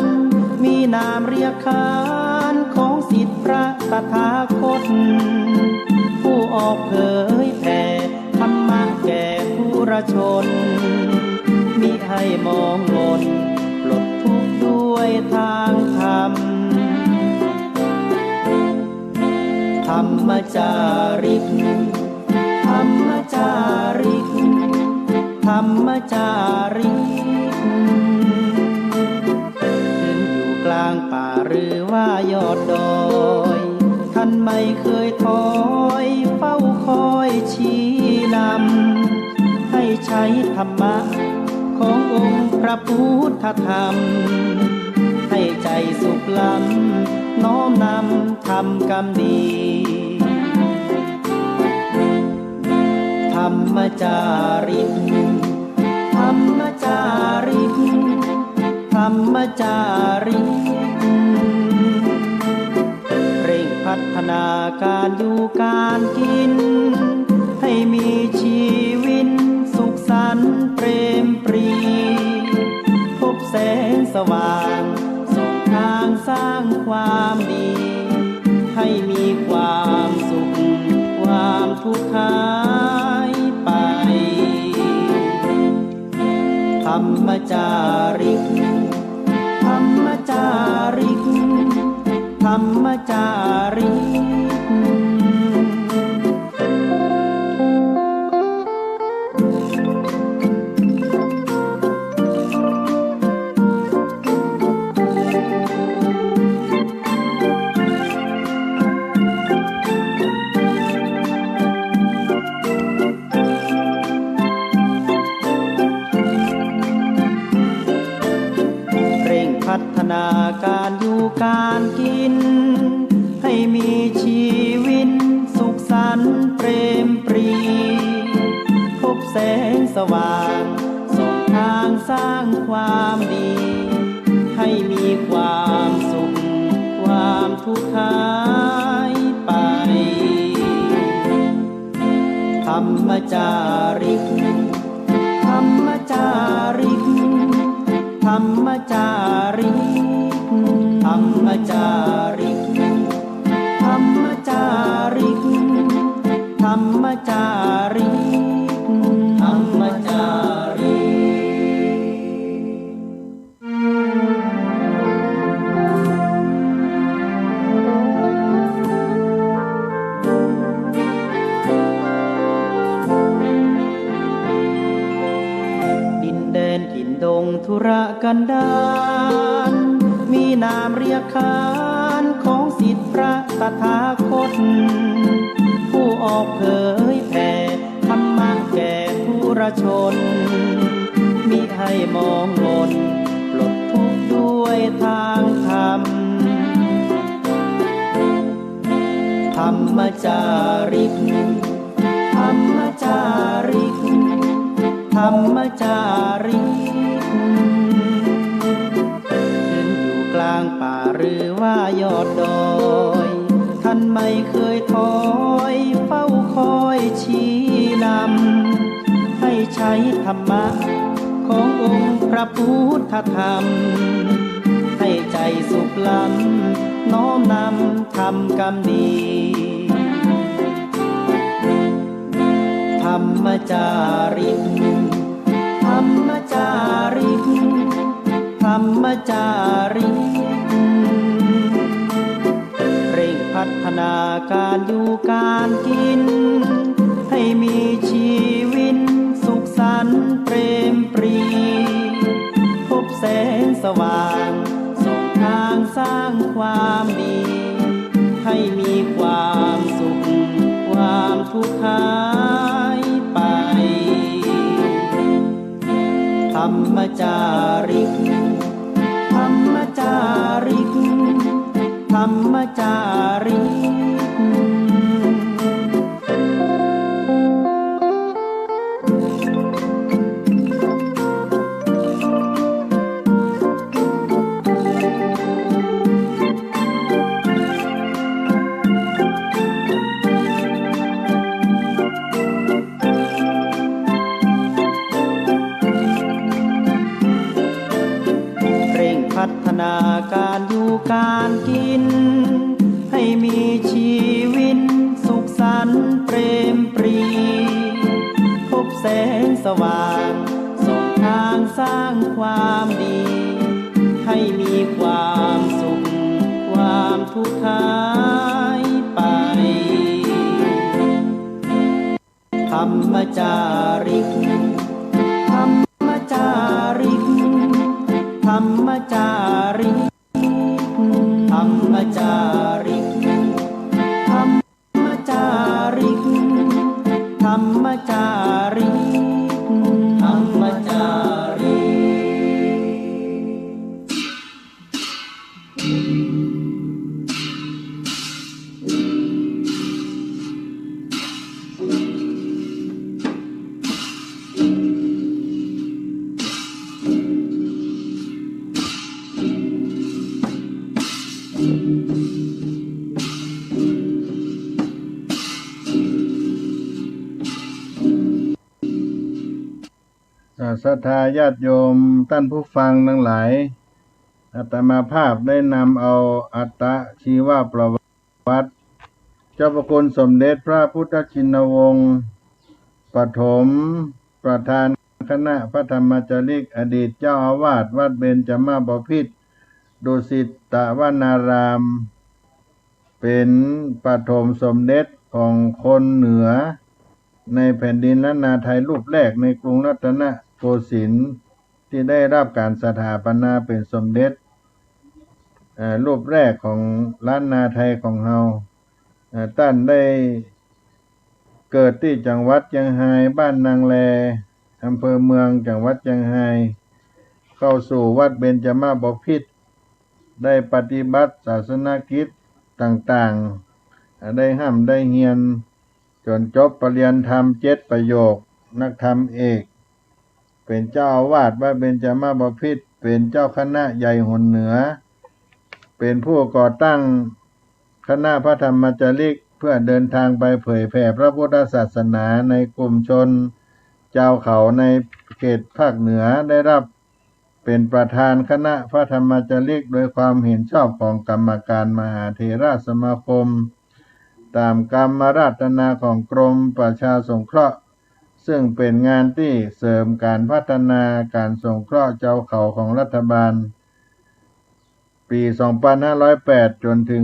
Speaker 2: รมีนามเรียกขานของศิษย์พระตถาคตผู้ออกเผยแผ่ธรรมะแก่ผู้ชนมิให้มองมนปลดทุกข์ด้วย มจาริกธรรมจาริกธรรมจาริกถึงอยู่กลางป่าหรือว่ายอดดอยท่านไม่เคยถอยเฝ้าคอยชี้นำให้ใช้ธรรมะขององค์พระพุทธธรรมให้ใจสุขล้ำน้อมนำทำกรรมดีธรรมจาริกธรรมจาริกธรรมจาริกเร่งพัฒนาการอยู่การกินให้มีชีวิตสุขสันต์เปรมปรีพบแสงสว่างส่องทางสร้างความดีให้มีความสุขความทุกข์หายไปธรรมจาริกธรรมจาริกธรรมจาริกพัฒนาการอยู่การกินให้มีชีวิตสุขสันต์เปรมปรีพบแสงสว่างส่องทางสร้างความดีให้มีความสุขความทุกข์หายไปธรรมจาริกธรรมจาริกธรรมจาริกธรรมจาริกธรรมจาริกธรรมจาริกธรรมจาริกดินแดนถิ่นดงธุรกันดารมีนามเรียกขานของศิษย์พระตถาคตผู้ออกเผยแผ่ธรรมะแก่ผู้ราชนมิให้มองมนปลดทุกข์ด้วยทางธรรมธรรมจาริกธรรมจาริกธรรมจาริกถึงอยู่กลางป่าหรือว่ายอดดอยท่านไม่เคยถอยเฝ้าคอยชี้นำให้ใช้ธรรมะขององค์พระพุทธธรรมให้ใจสุขล้ำน้อมนำทำกรรมดีธรรมจาริกธรรมจาริกธรรมจาริกเร่งพัฒนาการอยู่การกินให้มีชีวิตสุขสันต์เปรมปรีพบแสงสว่างส่องทางสร้างความดีให้มีความสุขความทุกข์หายไปธรรมจาริกธรรมจาริกธรรมจาริกพัฒนาการอยู่การกินให้มีชีวิตสุขสันต์เปรมปรีพบแสงสว่างส่องทางสร้างความดีให้มีความสุขความทุกข์หายไป รมจาริกธรรมจาริกธรรมจาริกธรรมจาริกธรรมจาริกธรรมจาริกธรรมจาริก
Speaker 1: ศรัทธาญาติโยมท่านผู้ฟังทั้งหลายอาตมาภาพได้นำเอาอัตชีวประวัติเจ้าพระคุณสมเด็จพระพุทธชินวงศ์ปฐมประธานคณะพระธรรมจาริกอดีตเจ้าอาวาสวัดเบญจมาบพิตรดุสิตวนารามเป็นปฐมสมเด็จของคนเหนือในแผ่นดินล้านนาไทยรูปแรกในกรุงรัตนโกสินทร์ที่ได้รับการสถาปนาเป็นสมเด็จรูปแรกของล้านนาไทยของเฮาท่านได้เกิดที่จังหวัดเชียงรายบ้านนางแลอำเภอเมืองจังหวัดเชียงรายเข้าสู่วัดเบญจมาบพิตรได้ปฏิบัติศาสนกิจต่างๆได้ห้ำได้เฮียนจนจบปริญญาธรรม7ประโยคนักธรรมเอกเป็นเจ้าอาวาสวัดเบญจมาบพิตรเป็นเจ้าคณะใหญ่หนเหนือเป็นผู้ก่อตั้งคณะพระธรรมจาริกเพื่อเดินทางไปเผยแผ่พระพุทธศาสนาในกลุ่มชนเจ้าเขาในเขตภาคเหนือได้รับเป็นประธานคณะพระธรรมจาริกโดยความเห็นชอบของกรรมการมหาเถรสมาคมตามกรรมราตนาของกรมประชาสงเคราะห์ซึ่งเป็นงานที่เสริมการพัฒนาการสงเคราะห์เจ้าเขาของรัฐบาลปี 2508 จนถึง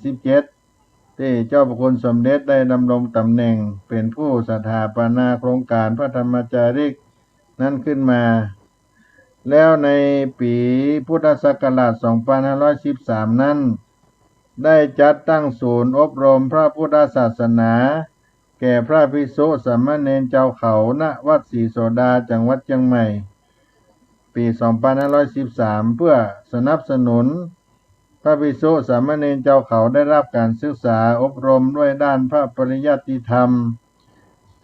Speaker 1: 2537 ที่เจ้าพระคุณสมเด็จได้ดำรงตำแหน่งเป็นผู้สถาปนาโครงการพระธรรมจาริกนั้นขึ้นมาแล้วในปีพุทธศักราช 2513 นั้นได้จัดตั้งศูนย์อบรมพระพุทธศาสนาแก่พระภิกษุสามเณรเจ้าเขาณวัดศรีโสดาจังหวัดเชียงใหม่ปี 2513 เพื่อสนับสนุนพระภิกษุสามเณรเจ้าเขาได้รับการศึกษาอบรมด้วยด้านพระปริยัติธรรม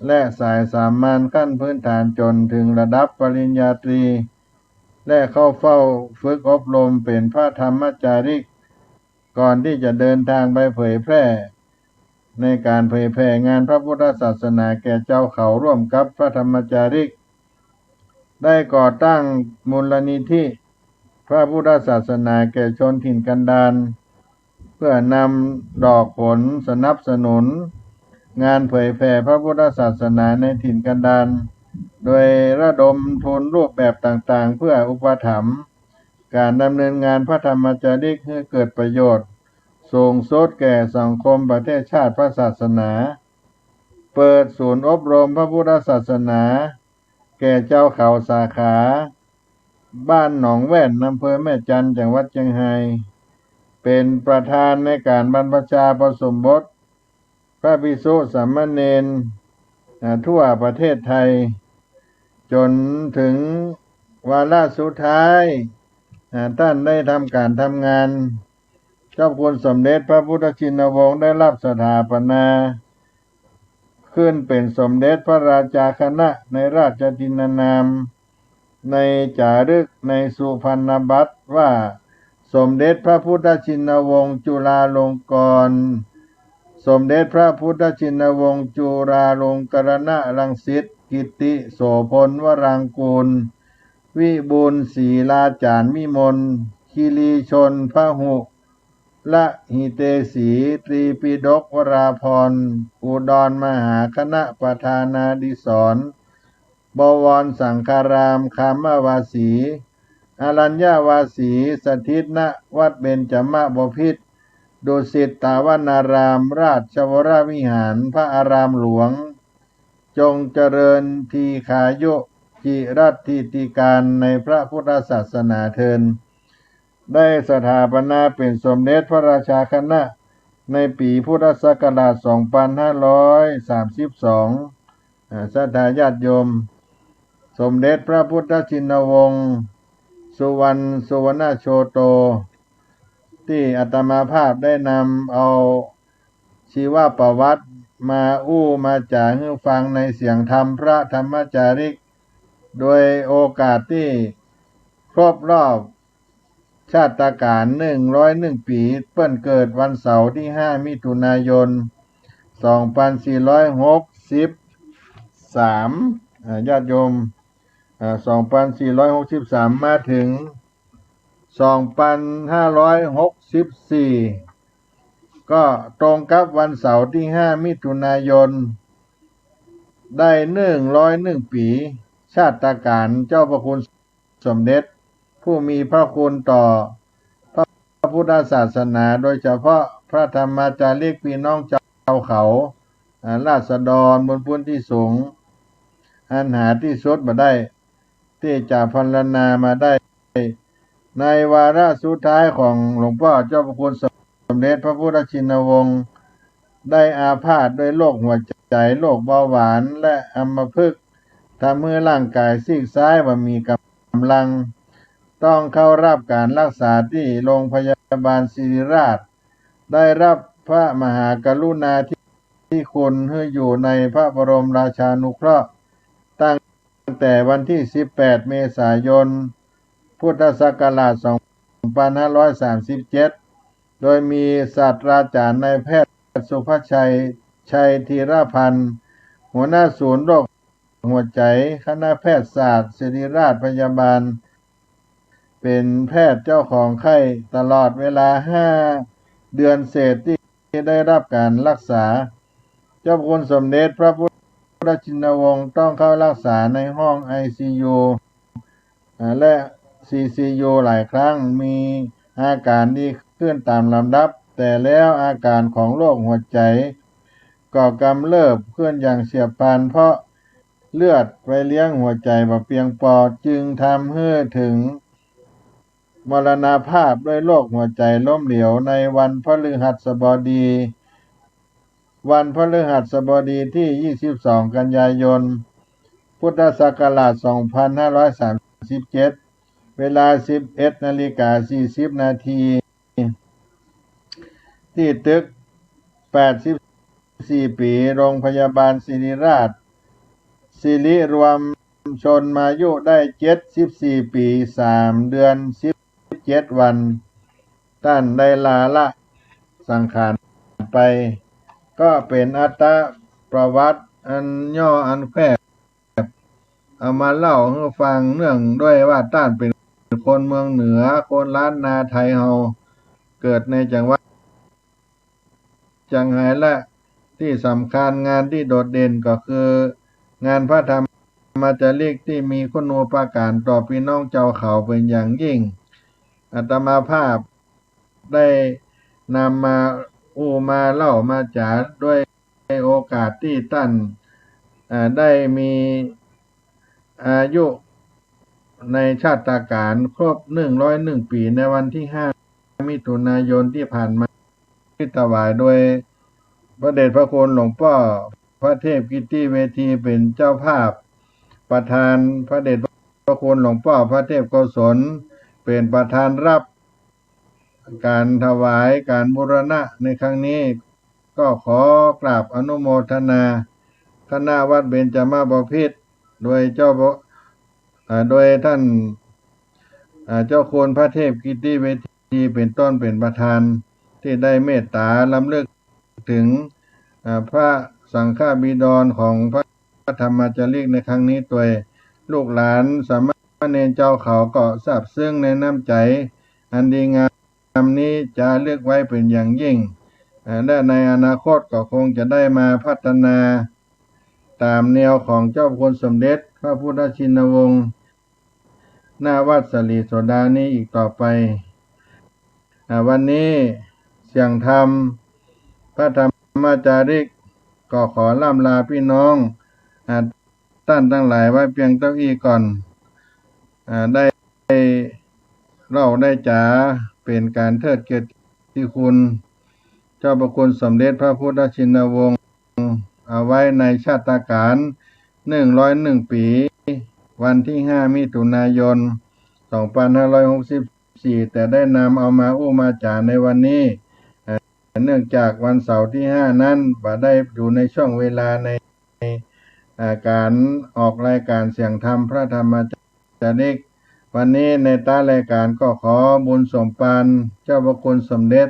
Speaker 1: และสายสามัญขั้นพื้นฐานจนถึงระดับปริญญาตรีและเข้าเฝ้าฝึกอบรมเป็นพระธรรมจาริกก่อนที่จะเดินทางไปเผยแพร่ในการเผยแพร่งานพระพุทธศาสนาแก่เจ้าเขาร่วมกับพระธรรมจาริกได้ก่อตั้งมูลนิธิพระพุทธศาสนาแก่ชนถิ่นกันดารเพื่อนำดอกผลสนับสนุนงานเผยแพร่พระพุทธศาสนาในถิ่นกันดารโดยระดมทุนรูปแบบต่างๆเพื่ออุปถัมภ์การดำเนินงานพระธรรมจาริกให้เกิดประโยชน์สูงสุดแก่สังคมประเทศชาติพระศาสนาเปิดศูนย์อบรมพระพุทธศาสนาแก่เจ้าเขาสาขาบ้านหนองแว่นอำเภอแม่จันทร์จังหวัดเชียงรายเป็นประธานในการบรรพชาอุปสมบทพระภิกษุสามเณรทั่วประเทศไทยจนถึงวาระสุดท้ายท่านได้ทำการทำงานเจ้าคุณสมเด็จพระพุทธชินวงศ์ได้รับสถาปนาขึ้นเป็นสมเด็จพระราชาคณะในราชทินนามในจารึกในสุพรรณบัตรว่าสมเด็จพระพุทธชินวงศ์จุฬาลงกรณ์สมเด็จพระพุทธชินวงศ์จุฬาลงกรณรังสิตกิติโสพลวรางกูลวิบูลย์ศรีลาจารย์มิมลคีรีชนพหุละหิเตสีตรีปิฎกวราพรอุดรมหาคณะประธานาธิศรบวรสังฆารามคามวาสีอรัญญาวาสีสถิตณวัดเบญจมาบพิตรดุสิตวนารามราชวรวิหารพระอารามหลวง จงเจริญทีขายุจิรัตถิติการในพระพุทธศาสนาเทินได้สถาปนาเป็นสมเด็จพระราชาคณะในปีพุทธศักราช 2532 ศรัทธาญาติโยมสมเด็จพระพุทธชินวงศ์สุวรรณสุวรรณโชโตที่อาตมาภาพได้นำเอาชีวประวัติมามาจากให้ฟังในเสียงธรรมพระธรรมจาริกโดยโอกาสที่ครบรอบชาติการ101 ปีเปิ้นเกิดวันเสาร์ที่5 มิถุนายน 2463ญาติโยม2463 มาถึง 2564 ก็ตรงกับวันเสาร์ที่5 มิถุนายนได้101 ปีชาติการเจ้าพระคุณสมเด็จผู้มีพระคุณต่อพระพุทธศาสนาโดยเฉพาะพระธรรมจารีกพี่น้องชาวเขาราษฎรบนพื้นที่สูงอันหาที่สุดบ่ได้ที่จะพรรณนามาได้ในวาระสุดท้ายของหลวงพ่อเจ้าพระคุณสมเด็จพระพุทธชินวงศ์ได้อาพาธด้วยโรคหัวใจโรคเบาหวานและอัมพฤกษ์ทำให้ร่างกายซีกซ้ายว่ามีกำลังต้องเข้ารับการรักษาที่โรงพยาบาลศิริราชได้รับพระมหากรุณาธิคุณให้อยู่ในพระบรมราชานุเคราะห์ตั้งแต่วันที่18 เมษายน พุทธศักราช 2537 โดยมีศาสตราจารย์นายแพทย์สุภชัย ชัยธีรพันธ์หัวหน้าศูนย์โรคหัวใจคณะแพทยศาสตร์ศิริราชพยาบาลเป็นแพทย์เจ้าของไข้ตลอดเวลา5 เดือนเศษที่ได้รับการรักษาเจ้าพระคุณสมเด็จพระพุทธชินวงศ์ต้องเข้ารักษาในห้อง ICU และ CCU หลายครั้งมีอาการดีขึ้นตามลำดับแต่แล้วอาการของโรคหัวใจก็กำเริบขึ้นอย่างเฉียบพลันเพราะเลือดไปเลี้ยงหัวใจบ่เพียงพอจึงทำให้ถึงมรณภาพด้วยโรคหัวใจล้มเหลวในวันพฤหัสบดีที่ 22 กันยายน พุทธศักราช 2537 เวลา 11:40 นาทีที่ตึก 84 ปีโรงพยาบาลศิริราชศิริรวมชนมายุได้74 ปี 3 เดือน 17 วันท่านได้ลาละสังขารไปก็เป็นอัตประวัติอันย่ออันแคบเอามาเล่าให้ฟังเนื่องด้วยว่าท่านเป็นคนเมืองเหนือคนล้านนาไทยเฮาเกิดในจังหวัดจังไห้และที่สำคัญงานที่โดดเด่นก็คืองานพระธรรมจารีกที่มีคุณูปการต่อพี่น้องเจ้าเขาเป็นอย่างยิ่งอาตมาภาพได้นำมามาเล่ามาจาด้วยโอกาสที่ท่านได้มีอายุในชาติการครบ101 ปีในวันที่5 มิถุนายนที่ผ่านมาที่ถวายโดยพระเดชพระคุณหลวงพ่อพระเทพกิติเวทีเป็นเจ้าภาพประธานพระเดชพระคุณหลวงพ่อพระเทพโกศลเป็นประธานรับการถวายการบูรณะในครั้งนี้ก็ขอกราบอนุโมทนาคณะวัดเบญจมาบพิตรโดยโดยท่านเจ้าคุณพระเทพกิติเวทีเป็นต้นเป็นประธานที่ได้เมตตาล้ำลึกถึงพระสังฆบิดรของพระธรรมจารีกในครั้งนี้ตัวลูกหลานสามเณรเจ้าเขาก็ซาบซึ้งในน้ำใจอันดีงามนี้จะเลือกไว้เป็นอย่างยิ่งและในอนาคตก็คงจะได้มาพัฒนาตามแนวของเจ้าคุณสมเด็จพระพุทธชินวงศ์หน้าวัดสลีโสดานี้อีกต่อไปวันนี้เสียงธรรมพระธรรมจาริกก็ขอล่ำลาพี่น้อง อาท่านทั้งหลายไว้เพียงเท่าอี้ก่อนได้เราได้จ๋าเป็นการเทิดเกียรติคุณเจ้าประคุณสมเด็จพระพุทธชินวงศ์เอาไว้ในชาตการ101 ปีวันที่5 มิถุนายน 2564แต่ได้นำเอามามาจาในวันนี้เนื่องจากวันเสาร์ที่5นั้นบ่ได้อยู่ในช่วงเวลาในการออกรายการเสียงธรรมพระธรรมจาริกวันนี้ในต้ารายการก็ขอบุญสมปานเจ้าพระคุณสมเด็จ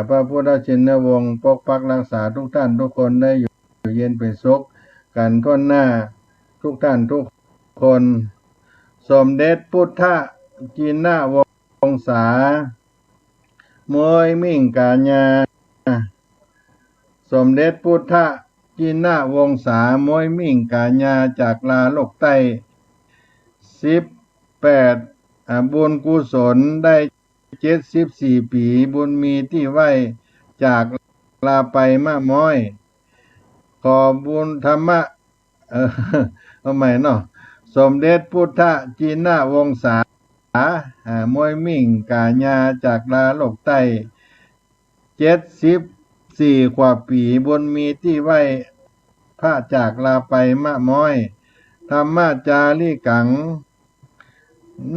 Speaker 1: พระพุทธชินวงศ์ปกปักรักษาทุกท่านทุกคนได้อยู่เย็นเป็นสุขกันทั่วหน้าทุกท่านทุกคนสมเด็จพุทธจินวงศามวยมิ่งกาญาสมเด็จพุทธจินวงศามวยมิ่งกาญาจากลาโลกใต้18บุญกุศลได้74 ปีบุญมีที่ไว้จากลาไปมะม้อยขอบุญธรรมะเอาใหม่เนาะสมเด็จพุทธจินวงศามวยมิ่งกาญาจากลาโลกใต้74 กว่าปีบุญมีที่ไว้พระจากลาไปมะม้อยธรรมจารีกัง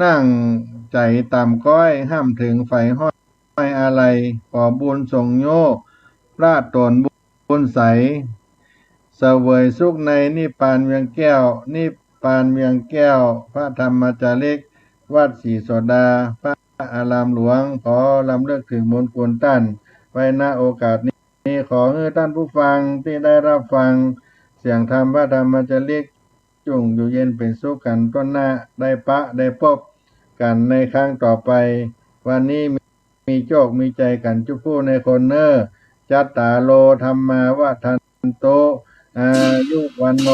Speaker 1: นั่งใจต่ำก้อยห้ามถึงไฟห้อยอะไรขอบุญส่งโยพระตนบุญใสเสวยสุขในนิพพานเวียงแก้วนิพพานเวียงแก้วพระธรรมจาริกวัดศรีโสดาพระอารามหลวงขอรำลึกถึงบุญคุณท่านไว้ณโอกาสนี้ขอให้ท่านผู้ฟังที่ได้รับฟังเสียงธรรมพระธรรมจาริกจงอยู่เย็นเป็นสุขกันต้นหน้าได้พบกันในครั้งต่อไปวันนี้มีโชคมีใจกันจุผู้ในคนเนอจัตตาโลธรรมาวะทันโตอายุวันโน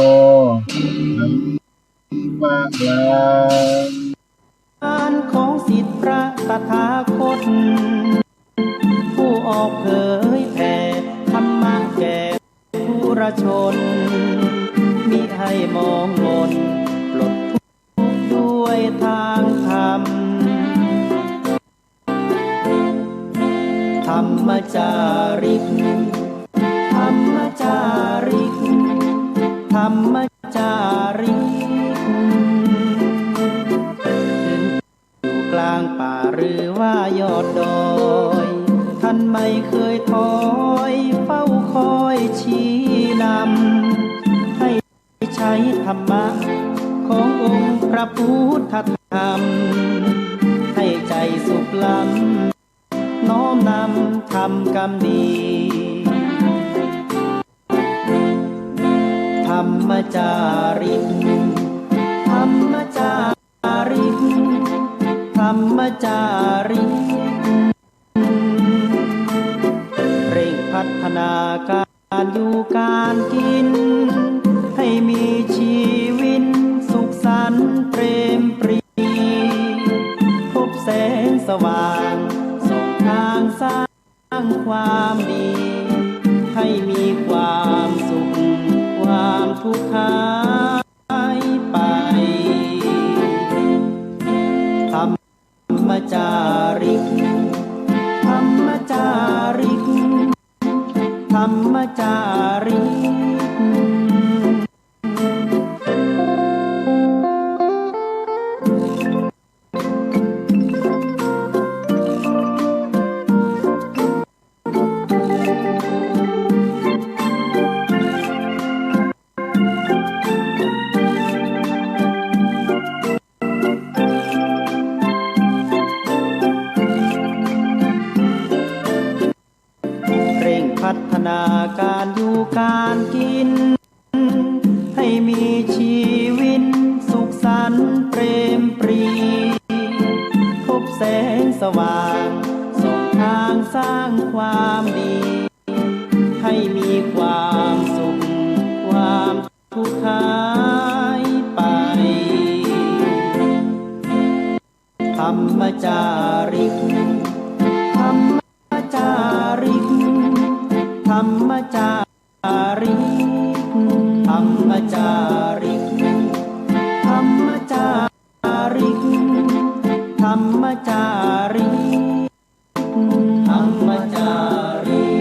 Speaker 1: มะลา
Speaker 2: ของสิทธิพระตถาคตผู้ออกเผยแผ่ธรรมะแก่ผู้ราชนมิให้มองมนปลดทุกข์ด้วยทางธรรมธรรมจาริกธรรมจาริกธรรมจาริกถึงอยู่กลางป่าหรือว่ายอดดอยท่านไม่เคยถอยเฝ้าคอยชี้นำให้ใช้ธรรมะขององค์พระพุทธธรรมให้ใจสุขล้ำน้อมนำทำกรรมดีธรรมจาริกธรรมจาริกธรรมจาริกเร่งพัฒนาการอยู่การกินให้มีชีวิตสุขสันต์เปรมปรีพบแสงสว่างส่องทางสร้างความดีให้มีความสุขความทุกข์หายไปธรรมจาริกธรรมจาริกธรรมจาริกพัฒนาการอยู่การกินให้มีชีวิตสุขสันต์เปรมปรีพบแสงสว่างส่องทางสร้างความดีให้มีความสุขความทุกข์หายไปธรรมจาริกธรรมจาริกธรรมจาริกธรรมจา รรมจารีธรรมจารี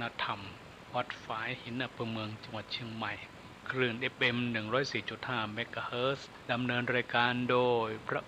Speaker 3: นธรรมวัดฝายหินอำเภอเมืองจังหวัดเชียงใหม่คลื่น FM 104.5 เมกะเฮิรตซ์ดำเนินรายการโดยพระ